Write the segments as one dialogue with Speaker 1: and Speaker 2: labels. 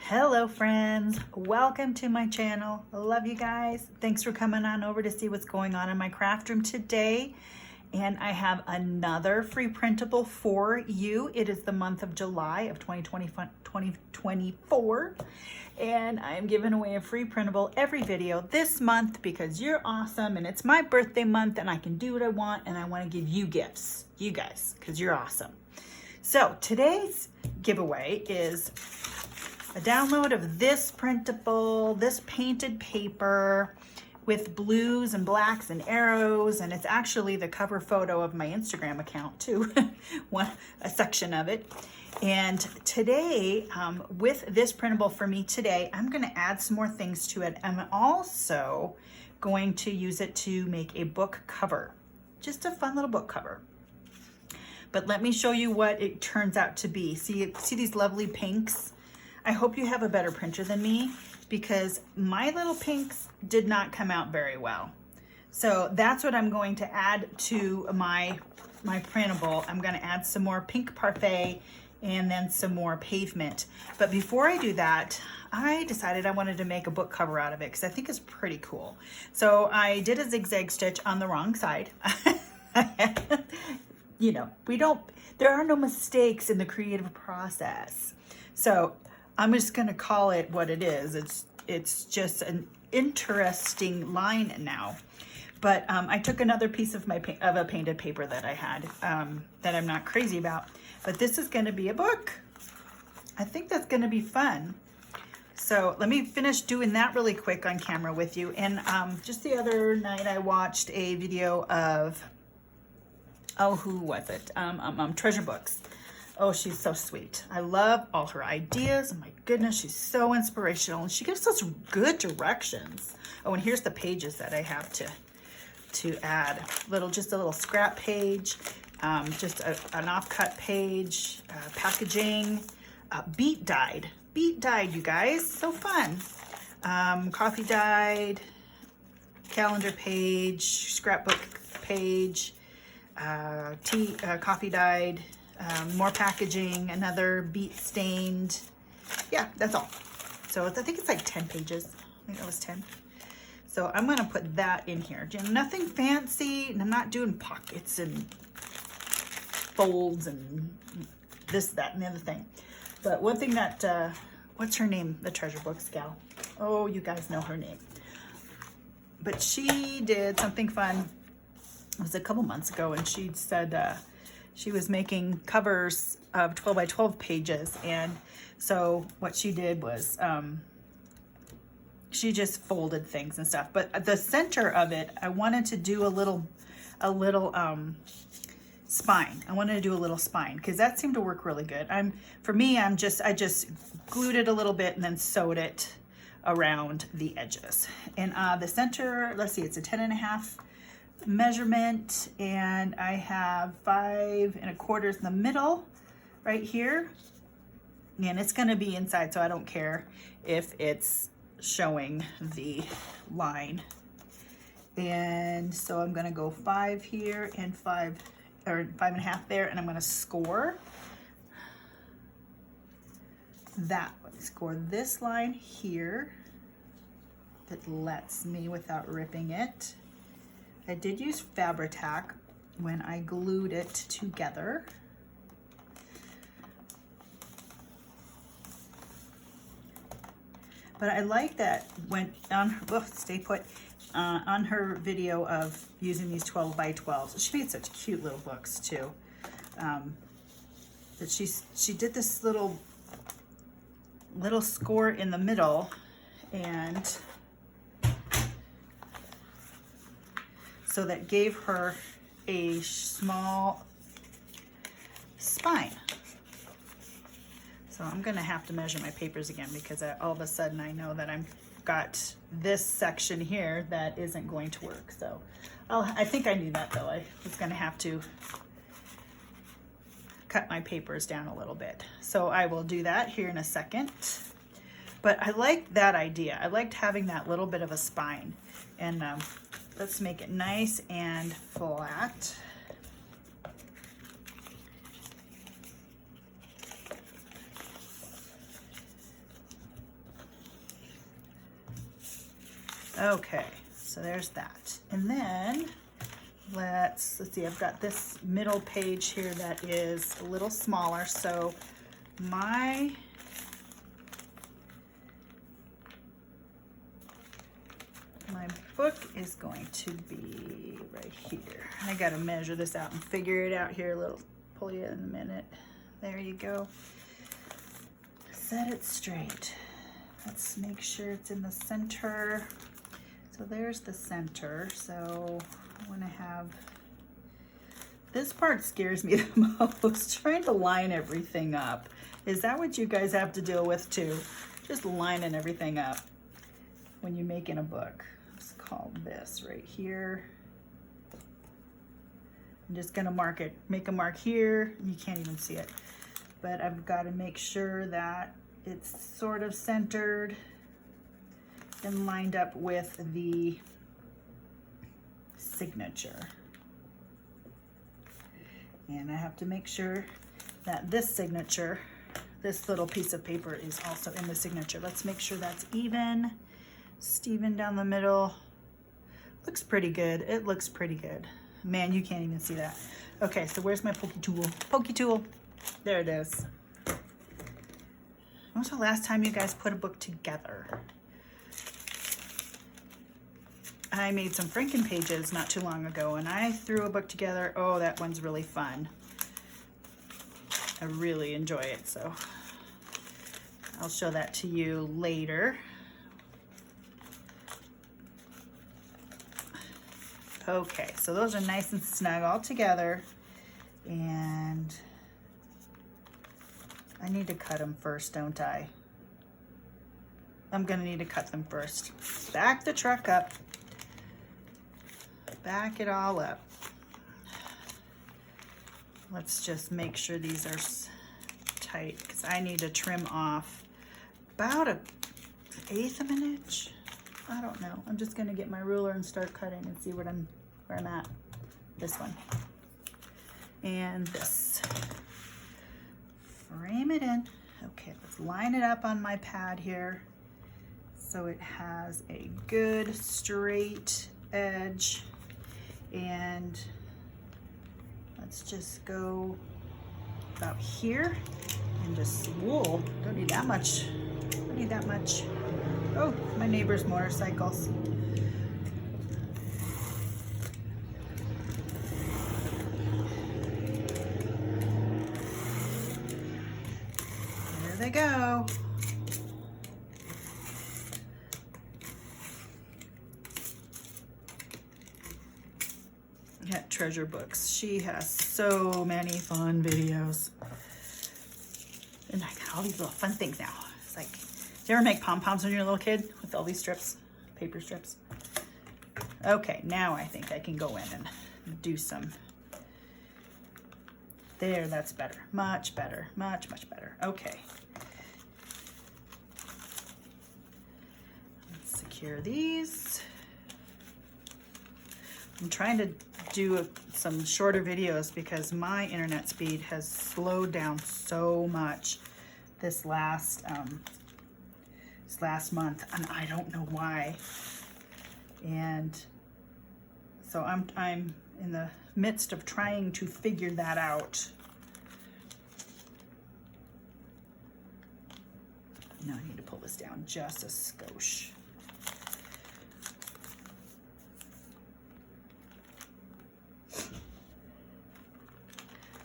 Speaker 1: Hello friends, welcome to my channel. I love you guys. Thanks for coming on over to see what's going on in my craft room today. And I have another free printable for you. It is the month of July of 2024. And I'm giving away a free printable every video this month because you're awesome and it's my birthday month and I can do what I want and I want to give you gifts, you guys, because you're awesome. So today's giveaway is a download of this printable, this painted paper with blues and blacks and arrows, and it's actually the cover photo of my Instagram account too, a section of it. And today, with this printable for me today, I'm gonna add some more things to it. I'm also going to use it to make a book cover, just a fun little book cover. But let me show you what it turns out to be. See these lovely pinks? I hope you have a better printer than me because my little pinks did not come out very well. So that's what I'm going to add to my printable. I'm going to add some more pink parfait and then some more pavement. But before I do that, I decided I wanted to make a book cover out of it because I think it's pretty cool. So I did a zigzag stitch on the wrong side. You know, there are no mistakes in the creative process. So I'm just going to call it what it is. It's just an interesting line now. But I took another piece of a painted paper that I had that I'm not crazy about. But this is going to be a book. I think that's going to be fun. So let me finish doing that really quick on camera with you. And just the other night I watched a video of, oh, who was it? Treasure Books. Oh, she's so sweet. I love all her ideas. Oh my goodness, she's so inspirational. And she gives us good directions. Oh, and here's the pages that I have to add. Just a little scrap page, just an off-cut page, packaging, beet dyed. Beet dyed, you guys, so fun. Coffee dyed, calendar page, scrapbook page, coffee dyed, more packaging, another beet stained. Yeah, that's all. So I think it's like 10 pages. I think that was 10. So I'm going to put that in here. Nothing fancy, and I'm not doing pockets and folds and this, that, and the other thing. But one thing that, what's her name? The Treasure Books gal. Oh, you guys know her name. But she did something fun. It was a couple months ago, and she said, she was making covers of 12 by 12 pages. And so what she did was she just folded things and stuff. But at the center of it, I wanted to do a little spine. I wanted to do a little spine because that seemed to work really good. For me, I just glued it a little bit and then sewed it around the edges. And the center, let's see, it's a 10.5 measurement, and I have 5 1/4 in the middle right here, and it's going to be inside, so I don't care if it's showing the line. And so I'm going to go 5 here and 5 or 5.5 there, and I'm going to score that one. Score this line here that lets me without ripping it. I did use Fabri-Tac when I glued it together. But I like that when on her, stay put, on her video of using these 12 by 12s. She made such cute little books too. That she did this little score in the middle, and so that gave her a small spine. So I'm gonna have to measure my papers again because all of a sudden I know that I've got this section here that isn't going to work. So I think I knew that though. I was gonna have to cut my papers down a little bit. So I will do that here in a second. But I liked that idea. I liked having that little bit of a spine. And let's make it nice and flat. Okay, so there's that. And then let's see, I've got this middle page here that is a little smaller. So my book is going to be right here. I got to measure this out and figure it out here a little. Pull you in a minute. There you go. Set it straight. Let's make sure it's in the center. So there's the center. So I want to have, this part scares me the most, trying to line everything up. Is that what you guys have to deal with too? Just lining everything up when you're making a book. It's called this right here. I'm just gonna mark it, make a mark here. You can't even see it, but I've got to make sure that it's sort of centered and lined up with the signature. And I have to make sure that this signature, this little piece of paper, is also in the signature. Let's make sure that's even. Even down the middle. Looks pretty good. It looks pretty good. Man, you can't even see that. Okay, so where's my pokey tool? Pokey tool. There it is. When was the last time you guys put a book together? I made some Franken pages not too long ago, and I threw a book together. Oh, that one's really fun. I really enjoy it, so I'll show that to you later. Okay, so those are nice and snug all together, and I need to cut them first, don't I? I'm gonna need to cut them first. Back the truck up. Back it all up. Let's just make sure these are tight, because I need to trim off about 1/8 of an inch. I don't know. I'm just gonna get my ruler and start cutting and see where I'm at. This one. And this. Frame it in. Okay, let's line it up on my pad here so it has a good straight edge. And let's just go about here and just, whoa, don't need that much. Don't need that much. Oh, my neighbor's motorcycles. There they go. At Treasure Books, she has so many fun videos. And I got all these little fun things now. It's like, did you ever make pom-poms when you were a little kid with all these strips, paper strips? Okay, now I think I can go in and do some. There, that's better. Much better. Much, much better. Okay. Let's secure these. I'm trying to do some shorter videos because my internet speed has slowed down so much this last month, and I don't know why. And so I'm in the midst of trying to figure that out. Now I need to pull this down just a skosh.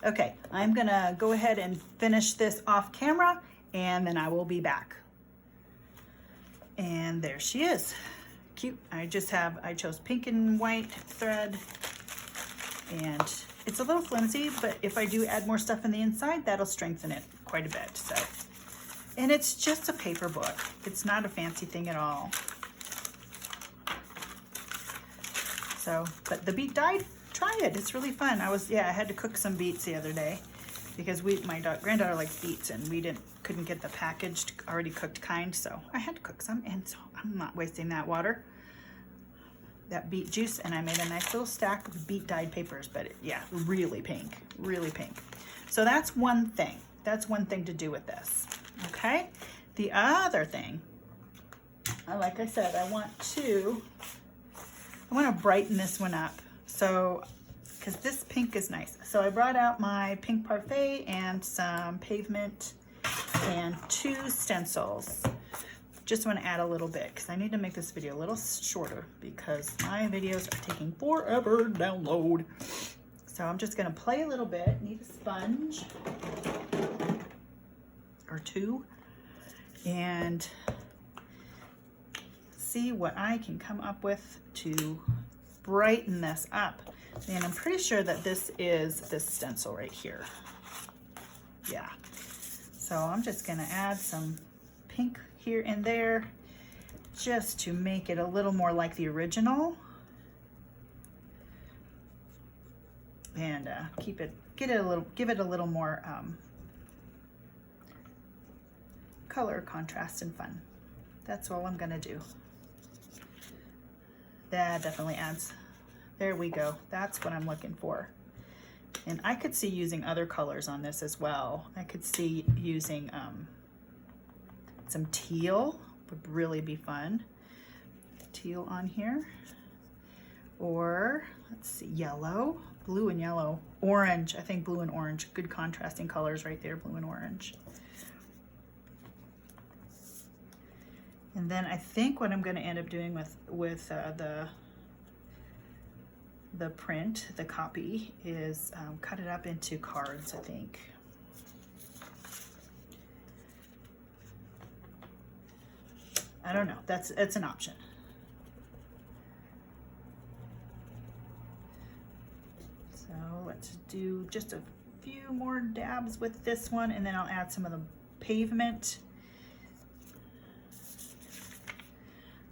Speaker 1: Okay, I'm gonna go ahead and finish this off camera, and then I will be back. And there she is. Cute. I chose pink and white thread, and it's a little flimsy, but if I do add more stuff in the inside, that'll strengthen it quite a bit. So, and it's just a paper book. It's not a fancy thing at all. So, but the beet dyed, try it. It's really fun. I had to cook some beets the other day because my granddaughter likes beets, and we couldn't get the packaged, already cooked kind, so I had to cook some, and so I'm not wasting that water, that beet juice, and I made a nice little stack of beet dyed papers, but yeah, really pink, really pink. So that's one thing. That's one thing to do with this, okay? The other thing like I said, I want to brighten this one up. So, because this pink is nice. So I brought out my pink parfait and some pavement and 2 stencils. Just want to add a little bit because I need to make this video a little shorter because my videos are taking forever to download. So I'm just going to play a little bit. Need a sponge or 2 and see what I can come up with to brighten this up. And I'm pretty sure that this is this stencil right here. Yeah. So I'm just going to add some pink here and there just to make it a little more like the original. And give it a little more color, contrast, and fun. That's all I'm going to do. That definitely adds. There we go. That's what I'm looking for. And I could see using other colors on this as well. I could see using some teal would really be fun. Teal on here. Or let's see, yellow, blue and yellow, orange. I think blue and orange, good contrasting colors right there, blue and orange. And then I think what I'm going to end up doing with the print, the copy, is cut it up into cards, I think. I don't know. It's an option. So let's do just a few more dabs with this one, and then I'll add some of the pavement.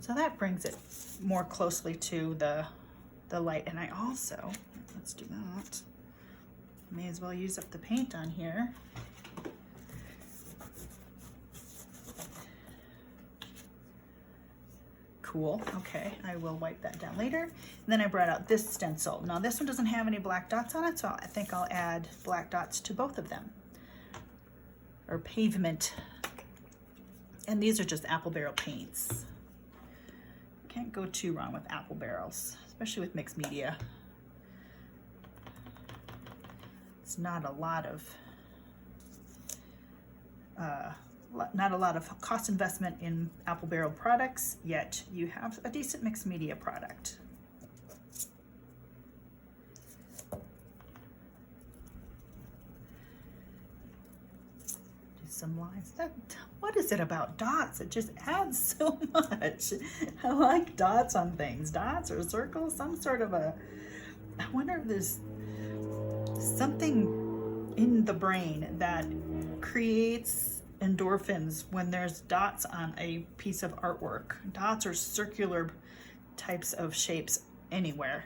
Speaker 1: So that brings it more closely to the light. And I also, let's do that. May as well use up the paint on here. Cool. Okay, I will wipe that down later. And then I brought out this stencil. Now this one doesn't have any black dots on it, so I think I'll add black dots to both of them. Or pavement. And these are just apple barrel paints. Can't go too wrong with apple barrels, especially with mixed media. It's not a lot of cost investment in apple barrel products, yet you have a decent mixed media product. Do some lines. What is it about dots? It just adds so much. I like dots on things. Dots or circles, some sort of a, I wonder if there's something in the brain that creates endorphins when there's dots on a piece of artwork. Dots or circular types of shapes anywhere.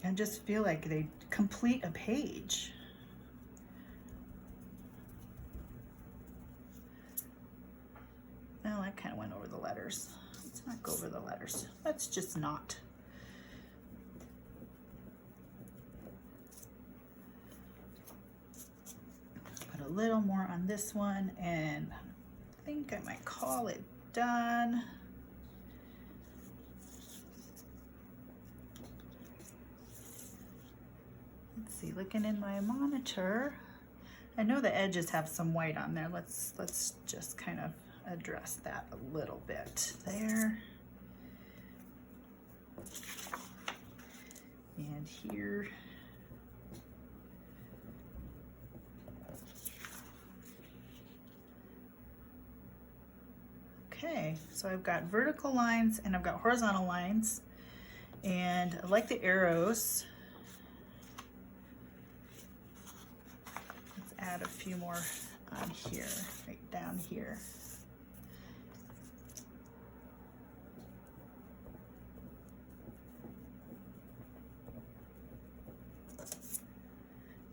Speaker 1: I just feel like they complete a page. Well, I kind of went over the letters. Let's not go over the letters. Let's just not. Put a little more on this one, and I think I might call it done. Let's see, looking in my monitor, I know the edges have some white on there. Let's just kind of address that a little bit there. And here. Okay, so I've got vertical lines and I've got horizontal lines, and I like the arrows. Let's add a few more on here, right down here.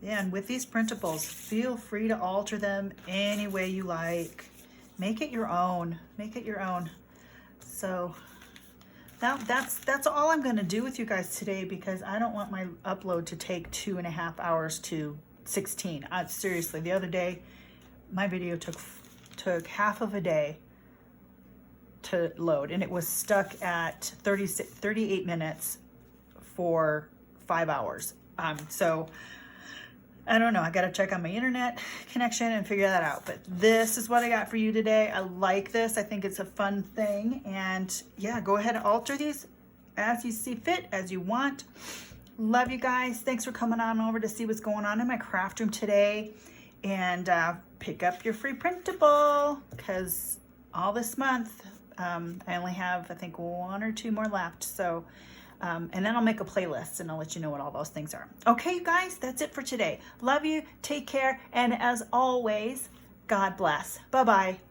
Speaker 1: Yeah, and with these printables, feel free to alter them any way you like. Make it your own. Make it your own. So that's all I'm going to do with you guys today, because I don't want my upload to take 2.5 hours to 16. Seriously, the other day, my video took half of a day to load, and it was stuck at 38 minutes for 5 hours. So I don't know, I gotta check on my internet connection and figure that out, but this is what I got for you today. I like this. I think it's a fun thing, and yeah, go ahead and alter these as you see fit, as you want. Love you guys. Thanks for coming on over to see what's going on in my craft room today, and pick up your free printable, because all this month I only have, I think, 1 or 2 more left. So and then I'll make a playlist and I'll let you know what all those things are. Okay, you guys, that's it for today. Love you, take care, and as always, God bless. Bye-bye.